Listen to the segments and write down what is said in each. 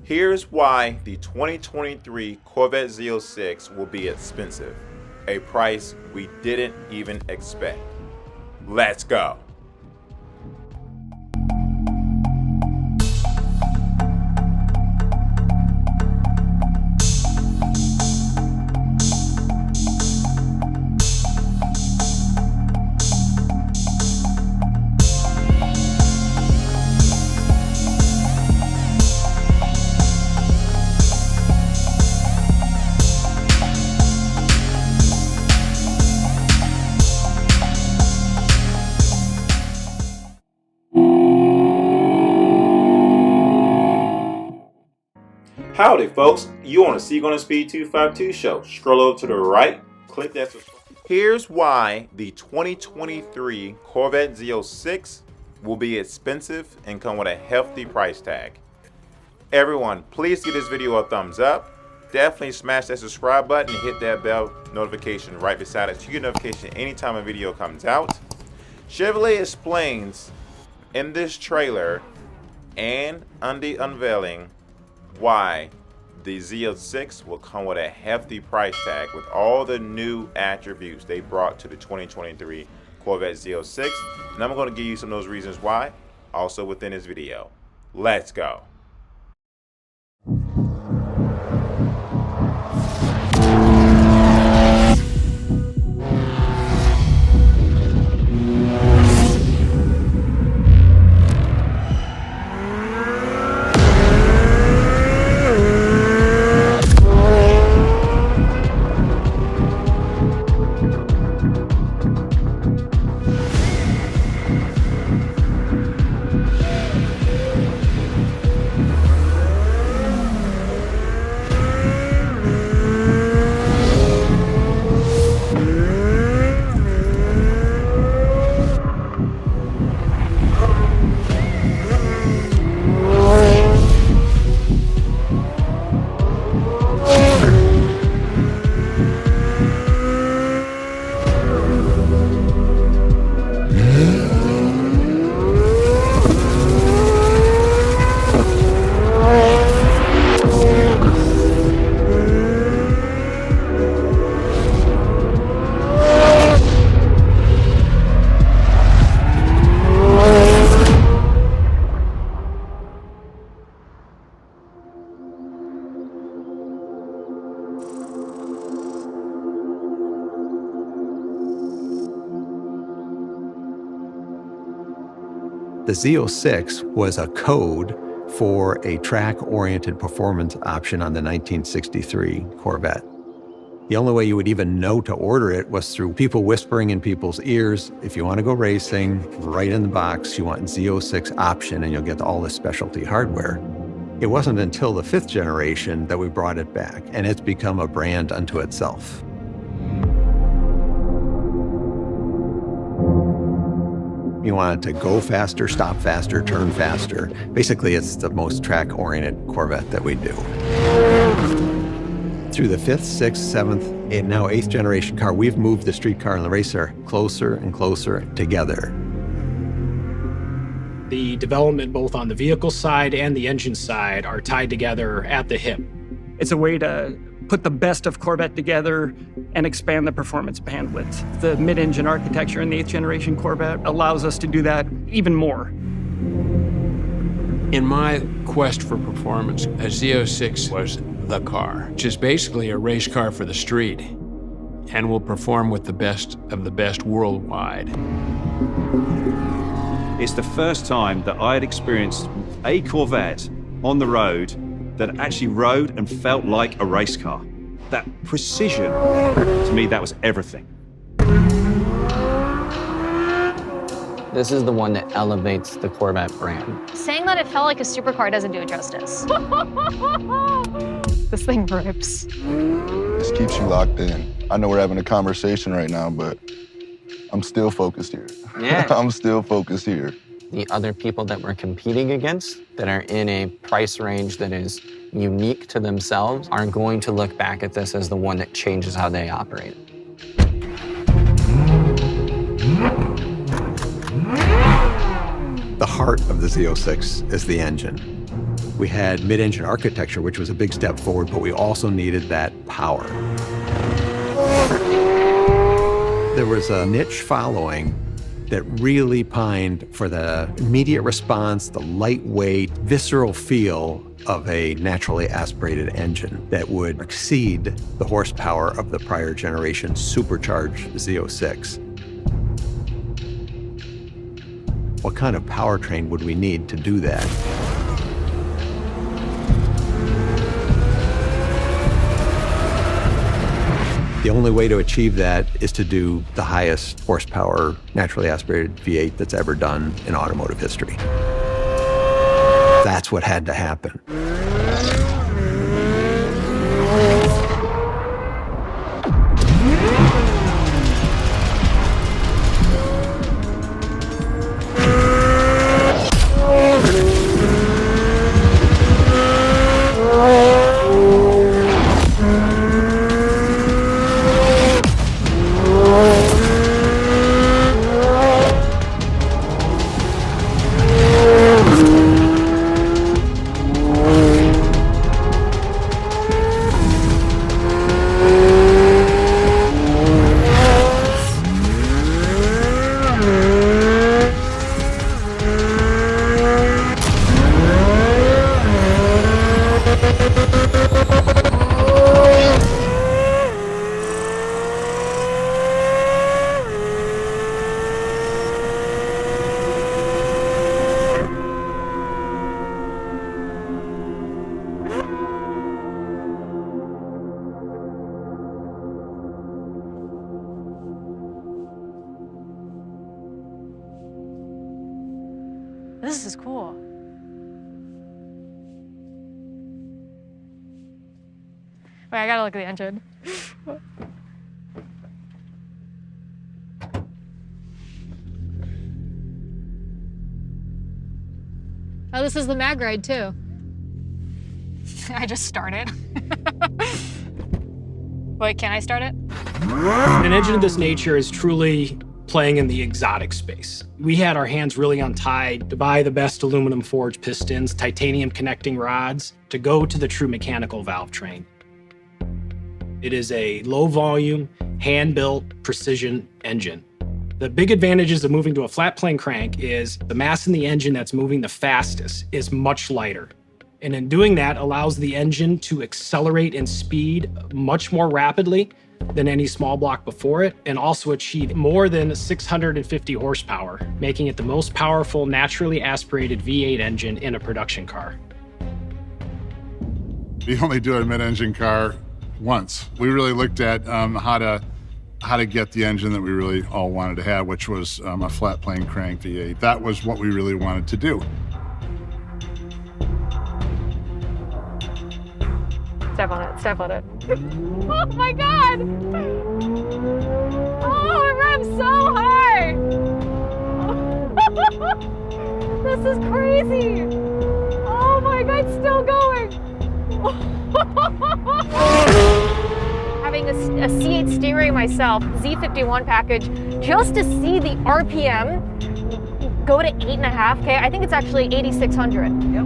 Here's why the 2023 Corvette Z06 will be expensive, a price we didn't even expect. Let's go. Howdy folks, you on the Seek on the Speed 252 show. Scroll over to the right, click that subscribe. Here's why the 2023 Corvette Z06 will be expensive and come with a hefty price tag. Everyone, please give this video a thumbs up. Definitely smash that subscribe button and hit that bell notification right beside it so you get notification anytime a video comes out. Chevrolet explains in this trailer and on the unveiling why the Z06 will come with a hefty price tag with all the new attributes they brought to the 2023 Corvette Z06, and I'm going to give you some of those reasons why also within this video. Let's go. The Z06 was a code for a track-oriented performance option on the 1963 Corvette. The only way you would even know to order it was through people whispering in people's ears, if you want to go racing, right in the box, you want Z06 option and you'll get all the specialty hardware. It wasn't until the 5th generation that we brought it back, and it's become a brand unto itself. You want it to go faster, stop faster, turn faster. Basically, it's the most track-oriented Corvette that we do. Through the 5th, 6th, 7th, and now 8th generation car, we've moved the street car and the racer closer and closer together. The development both on the vehicle side and the engine side are tied together at the hip. It's a way to put the best of Corvette together and expand the performance bandwidth. The mid-engine architecture in the 8th generation Corvette allows us to do that even more. In my quest for performance, a Z06 was the car, which is basically a race car for the street and will perform with the best of the best worldwide. It's the first time that I had experienced a Corvette on the road that actually rode and felt like a race car. That precision, to me, that was everything. This is the one that elevates the Corvette brand. Saying that it felt like a supercar doesn't do it justice. This thing rips. This keeps you locked in. I know we're having a conversation right now, but I'm still focused here. Yeah. I'm still focused here. The other people that we're competing against that are in a price range that is unique to themselves are going to look back at this as the one that changes how they operate. The heart of the Z06 is the engine. We had mid-engine architecture, which was a big step forward, but we also needed that power. There was a niche following that really pined for the immediate response, the lightweight, visceral feel of a naturally aspirated engine that would exceed the horsepower of the prior generation supercharged Z06. What kind of powertrain would we need to do that? The only way to achieve that is to do the highest horsepower naturally aspirated V8 that's ever done in automotive history. That's what had to happen. This is cool. Wait, I gotta look at the engine. Oh, this is the mag ride too. I just started. Wait, can I start it? An engine of this nature is truly playing in the exotic space. We had our hands really untied to buy the best aluminum forged pistons, titanium connecting rods, to go to the true mechanical valve train. It is a low volume, hand-built precision engine. The big advantages of moving to a flat plane crank is the mass in the engine that's moving the fastest is much lighter. And in doing that allows the engine to accelerate in speed much more rapidly than any small block before it, and also achieve more than 650 horsepower, making it the most powerful naturally aspirated V8 engine in a production car. We only do a mid-engine car once. We really looked at how to get the engine that we really all wanted to have, which was a flat plane crank V8. That was what we really wanted to do. Step on it, step on it. Oh my God! Oh, it revs so hard! This is crazy! Oh my God, it's still going! Having a C8 stereo myself, Z51 package, just to see the RPM go to 8.5K, I think it's actually 8,600. Yep.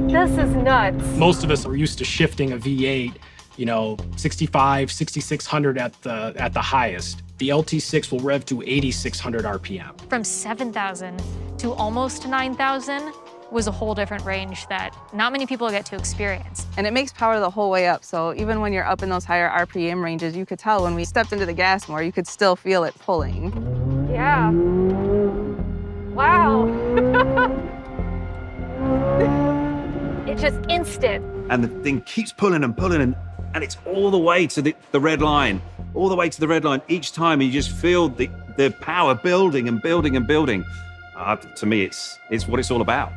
This is nuts. Most of us are used to shifting a V8, 65, 6,600 at the highest. The LT6 will rev to 8,600 RPM. From 7,000 to almost 9,000 was a whole different range that not many people get to experience. And it makes power the whole way up. So even when you're up in those higher RPM ranges, you could tell when we stepped into the gas more, you could still feel it pulling. Yeah. Wow. It's just instant. And the thing keeps pulling and pulling, and it's all the way to the red line, all the way to the red line each time, and you just feel the power building and building and building. To me, it's what it's all about.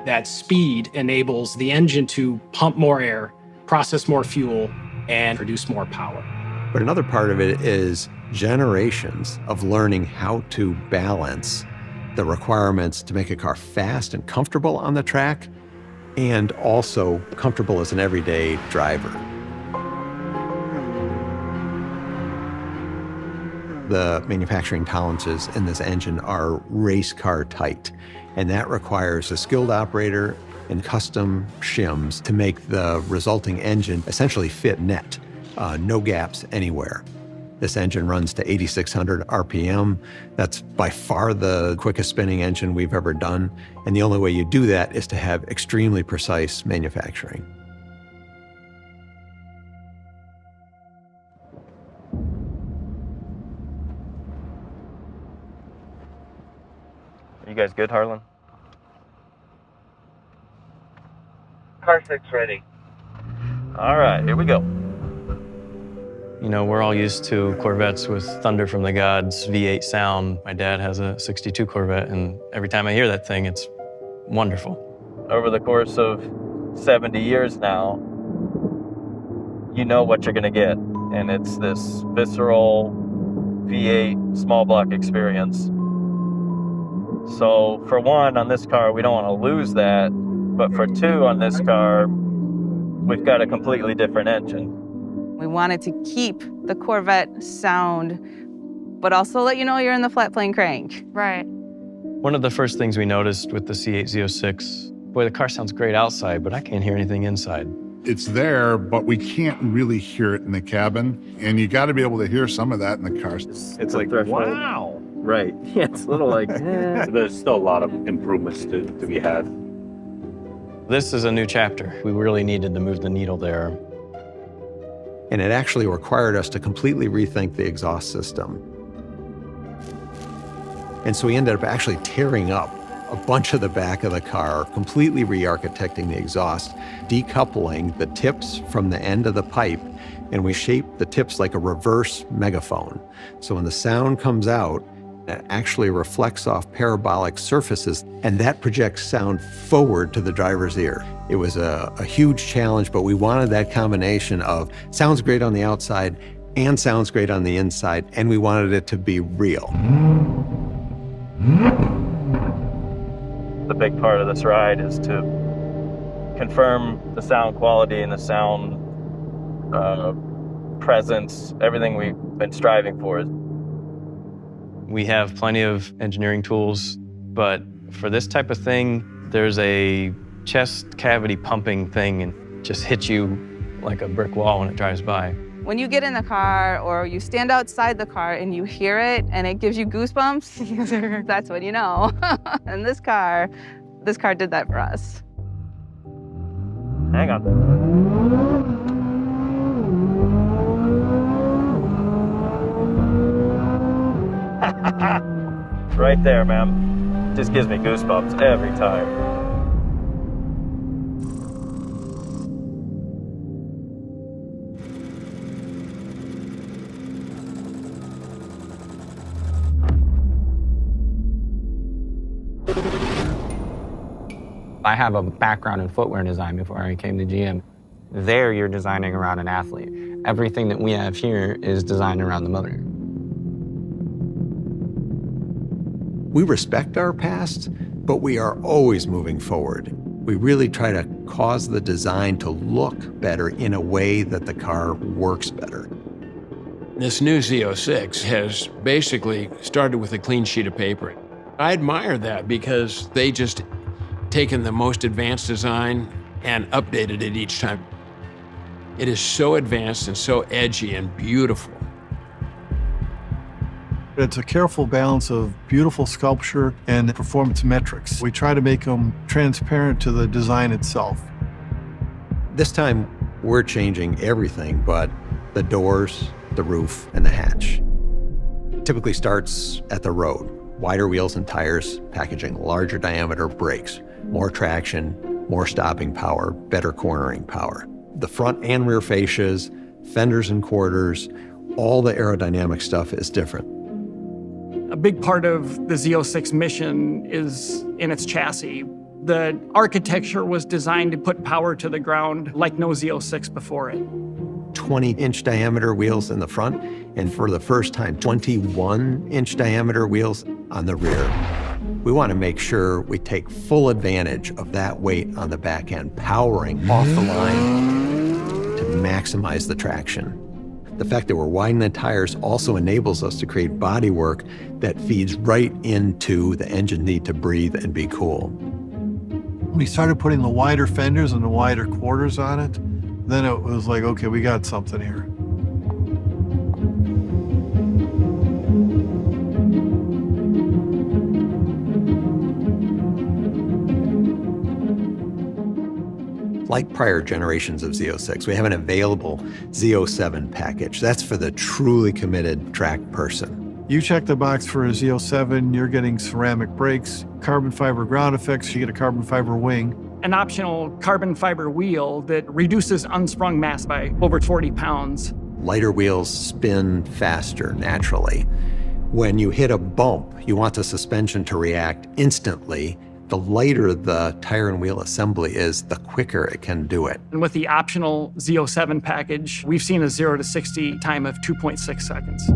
That speed enables the engine to pump more air, process more fuel, and produce more power. But another part of it is generations of learning how to balance the requirements to make a car fast and comfortable on the track, and also comfortable as an everyday driver. The manufacturing tolerances in this engine are race car tight, and that requires a skilled operator and custom shims to make the resulting engine essentially fit net, no gaps anywhere. This engine runs to 8,600 RPM. That's by far the quickest spinning engine we've ever done, and the only way you do that is to have extremely precise manufacturing. You guys good, Harlan? Car 6 ready. All right, here we go. You know, we're all used to Corvettes with thunder from the gods, V8 sound. My dad has a 62 Corvette, and every time I hear that thing, it's wonderful. Over the course of 70 years now, you know what you're gonna get, and it's this visceral V8 small block experience. So for one, on this car, we don't want to lose that, but for two, on this car, we've got a completely different engine. We wanted to keep the Corvette sound, but also let you know you're in the flat plane crank. Right. One of the first things we noticed with the C8 Z06, boy, the car sounds great outside, but I can't hear anything inside. It's there, but we can't really hear it in the cabin, and you got to be able to hear some of that in the car. It's like, wow. Right. Yeah, it's a little like, There's still a lot of improvements to be had. This is a new chapter. We really needed to move the needle there. And it actually required us to completely rethink the exhaust system. And so we ended up actually tearing up a bunch of the back of the car, completely re-architecting the exhaust, decoupling the tips from the end of the pipe, and we shaped the tips like a reverse megaphone. So when the sound comes out, it actually reflects off parabolic surfaces, and that projects sound forward to the driver's ear. It was a huge challenge, but we wanted that combination of sounds great on the outside and sounds great on the inside, and we wanted it to be real. the big part of this ride is to confirm the sound quality and the sound presence, everything we've been striving for. We have plenty of engineering tools, but for this type of thing, there's a chest cavity pumping thing and just hits you like a brick wall when it drives by. When you get in the car or you stand outside the car and you hear it and it gives you goosebumps, that's when you know. And this car did that for us. Hang on. Right there, man. Just gives me goosebumps every time. I have a background in footwear design before I came to GM. There, you're designing around an athlete. Everything that we have here is designed around the motor. We respect our past, but we are always moving forward. We really try to cause the design to look better in a way that the car works better. This new Z06 has basically started with a clean sheet of paper. I admire that because they just taken the most advanced design and updated it each time. It is so advanced and so edgy and beautiful. It's a careful balance of beautiful sculpture and performance metrics. We try to make them transparent to the design itself. This time, we're changing everything but the doors, the roof, and the hatch. It typically starts at the road. Wider wheels and tires, packaging larger diameter brakes, more traction, more stopping power, better cornering power. The front and rear fascias, fenders and quarters, all the aerodynamic stuff is different. A big part of the Z06 mission is in its chassis. The architecture was designed to put power to the ground like no Z06 before it. 20-inch diameter wheels in the front, and for the first time, 21-inch diameter wheels on the rear. We want to make sure we take full advantage of that weight on the back end, powering off the line to maximize the traction. The fact that we're widening the tires also enables us to create bodywork that feeds right into the engine need to breathe and be cool. We started putting the wider fenders and the wider quarters on it. Then it was like, okay, we got something here. Like prior generations of Z06, we have an available Z07 package. That's for the truly committed track person. You check the box for a Z07, you're getting ceramic brakes, carbon fiber ground effects, you get a carbon fiber wing. An optional carbon fiber wheel that reduces unsprung mass by over 40 pounds. Lighter wheels spin faster naturally. When you hit a bump, you want the suspension to react instantly. The lighter the tire and wheel assembly is, the quicker it can do it. And with the optional Z07 package, we've seen a 0 to 60 time of 2.6 seconds.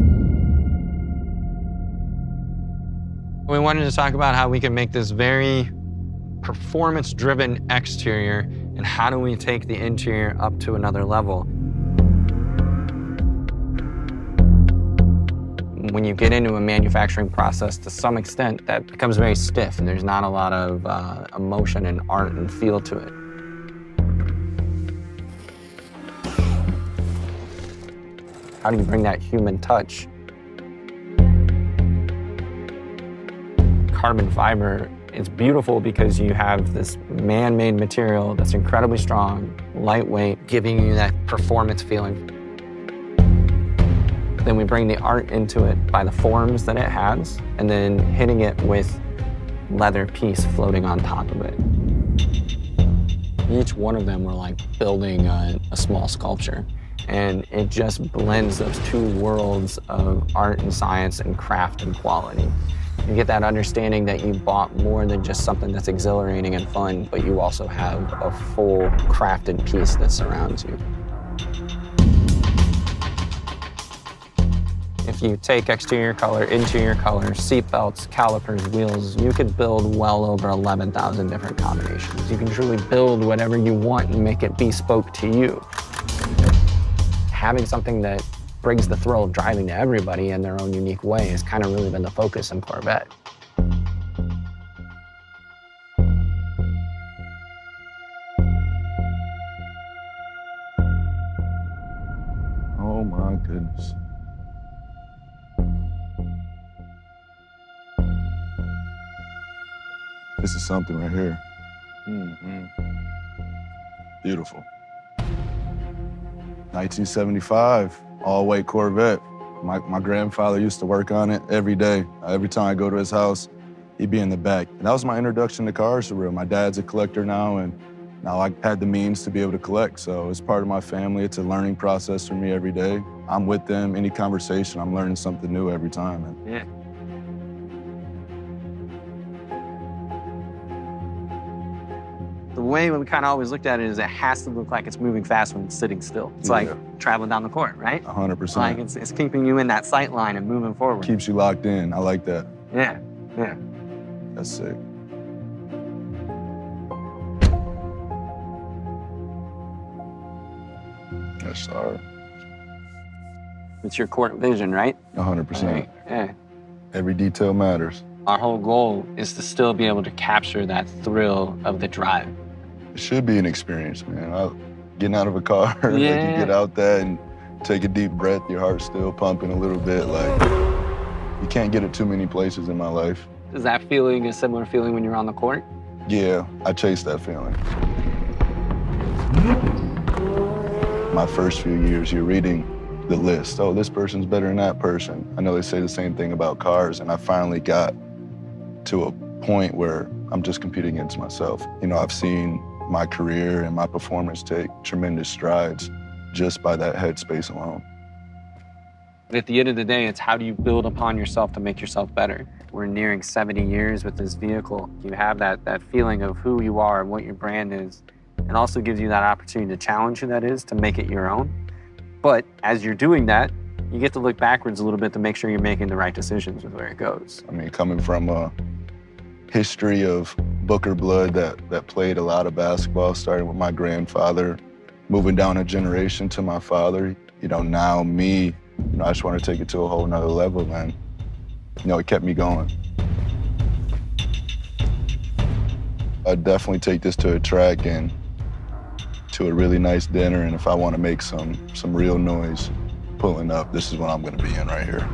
We wanted to talk about how we can make this very performance-driven exterior, and how do we take the interior up to another level. When you get into a manufacturing process, to some extent, that becomes very stiff, and there's not a lot of emotion and art and feel to it. How do you bring that human touch? Carbon fiber is beautiful because you have this man-made material that's incredibly strong, lightweight, giving you that performance feeling. Then we bring the art into it by the forms that it has, and then hitting it with leather piece floating on top of it. Each one of them were like building a small sculpture, and it just blends those two worlds of art and science and craft and quality. You get that understanding that you bought more than just something that's exhilarating and fun, but you also have a full crafted piece that surrounds you. If you take exterior color, interior color, seat belts, calipers, wheels, you could build well over 11,000 different combinations. You can truly build whatever you want and make it bespoke to you. Having something that brings the thrill of driving to everybody in their own unique way has kind of really been the focus in Corvette. Oh my goodness. This is something right here. Beautiful. 1975, all-white Corvette. My grandfather used to work on it every day. Every time I go to his house, he'd be in the back. And that was my introduction to cars for real. My dad's a collector now, and now I had the means to be able to collect. So it's part of my family. It's a learning process for me every day. I'm with them. Any conversation, I'm learning something new every time. And yeah. The way we kind of always looked at it is it has to look like it's moving fast when it's sitting still. It's like traveling down the court, right? 100%. Like it's keeping you in that sight line and moving forward. Keeps you locked in. I like that. Yeah, yeah. That's sick. Yes, sir. It's your court vision, right? 100%. Right. Yeah. Every detail matters. Our whole goal is to still be able to capture that thrill of the drive. It should be an experience, man. Getting out of a car, like you get out there and take a deep breath, your heart's still pumping a little bit. Like, you can't get it too many places in my life. Is that feeling a similar feeling when you're on the court? Yeah, I chase that feeling. My first few years, you're reading the list. Oh, this person's better than that person. I know they say the same thing about cars, and I finally got to a point where I'm just competing against myself. You know, I've seen my career and my performance take tremendous strides just by that headspace alone. At the end of the day, it's how do you build upon yourself to make yourself better? We're nearing 70 years with this vehicle. You have that feeling of who you are and what your brand is. It also gives you that opportunity to challenge who that is, to make it your own. But as you're doing that, you get to look backwards a little bit to make sure you're making the right decisions with where it goes. I mean, coming from a history of Booker blood that played a lot of basketball, starting with my grandfather, moving down a generation to my father, Now me, I just want to take it to a whole nother level, and, it kept me going. I'd definitely take this to a track and to a really nice dinner, and if I want to make some real noise pulling up, this is what I'm going to be in right here.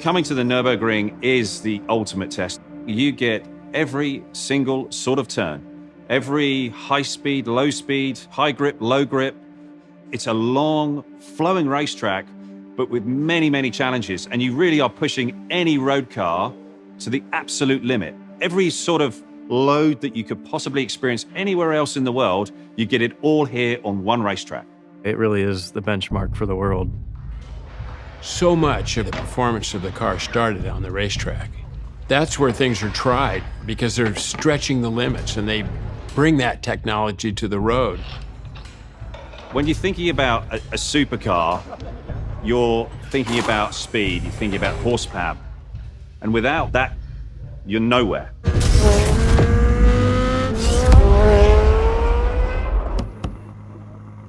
Coming to the Nurburgring is the ultimate test. You get every single sort of turn, every high speed, low speed, high grip, low grip. It's a long, flowing racetrack, but with many, many challenges. And you really are pushing any road car to the absolute limit. Every sort of load that you could possibly experience anywhere else in the world, you get it all here on one racetrack. It really is the benchmark for the world. So much of the performance of the car started on the racetrack. That's where things are tried because they're stretching the limits and they bring that technology to the road. When you're thinking about a supercar, you're thinking about speed, you're thinking about horsepower. And without that, you're nowhere.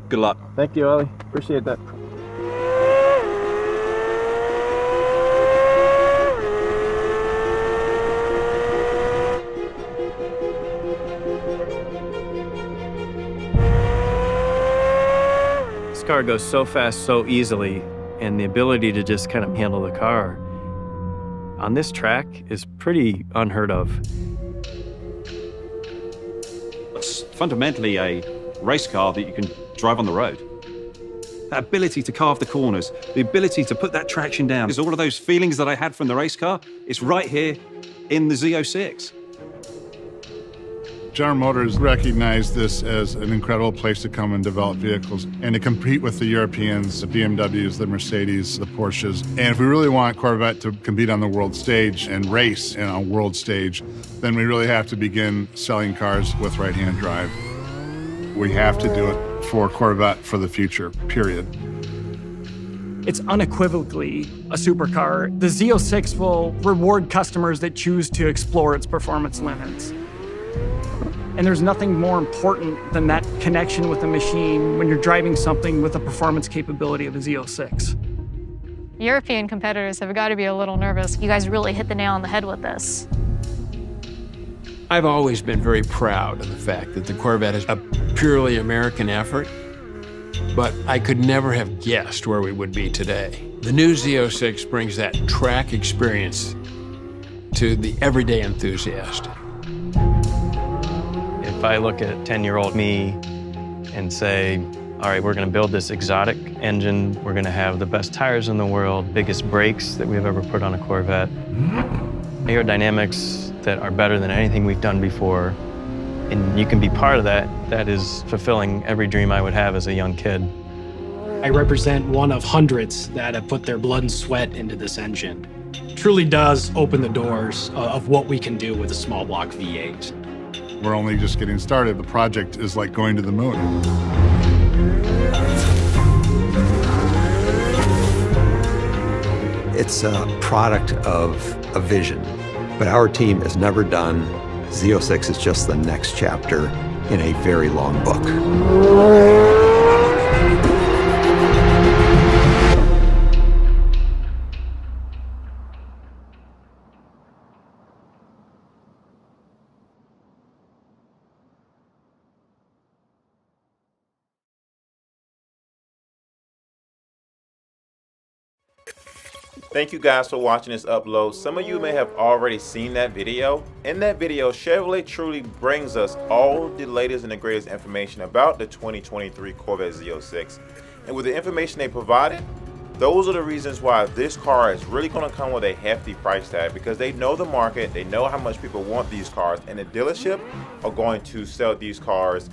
Good luck. Thank you, Ollie. Appreciate that. This car goes so fast, so easily, and the ability to just kind of handle the car on this track is pretty unheard of. It's fundamentally a race car that you can drive on the road. That ability to carve the corners, the ability to put that traction down, is all of those feelings that I had from the race car, it's right here in the Z06. General Motors recognized this as an incredible place to come and develop vehicles and to compete with the Europeans, the BMWs, the Mercedes, the Porsches. And if we really want Corvette to compete on the world stage and race on a world stage, then we really have to begin selling cars with right-hand drive. We have to do it for Corvette for the future, period. It's unequivocally a supercar. The Z06 will reward customers that choose to explore its performance limits. And there's nothing more important than that connection with the machine when you're driving something with the performance capability of a Z06. European competitors have got to be a little nervous. You guys really hit the nail on the head with this. I've always been very proud of the fact that the Corvette is a purely American effort, but I could never have guessed where we would be today. The new Z06 brings that track experience to the everyday enthusiast. If I look at 10-year-old me and say, all right, we're going to build this exotic engine, we're going to have the best tires in the world, biggest brakes that we've ever put on a Corvette, aerodynamics that are better than anything we've done before, and you can be part of that, that is fulfilling every dream I would have as a young kid. I represent one of hundreds that have put their blood and sweat into this engine. It truly does open the doors of what we can do with a small block V8. We're only just getting started. The project is like going to the moon. It's a product of a vision, but our team has never done. Z06 is just the next chapter in a very long book. Thank you guys for watching this upload. Some of you may have already seen that video. In that video, Chevrolet truly brings us all the latest and the greatest information about the 2023 Corvette Z06. And with the information they provided, those are the reasons why this car is really going to come with a hefty price tag, because they know the market, they know how much people want these cars, and the dealership are going to sell these cars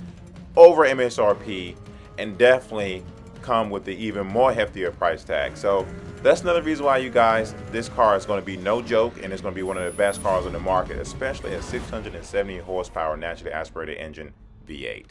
over MSRP and definitely come with the even more heftier price tag. So that's another reason why, you guys, this car is going to be no joke, and it's going to be one of the best cars on the market, especially a 670 horsepower naturally aspirated engine V8.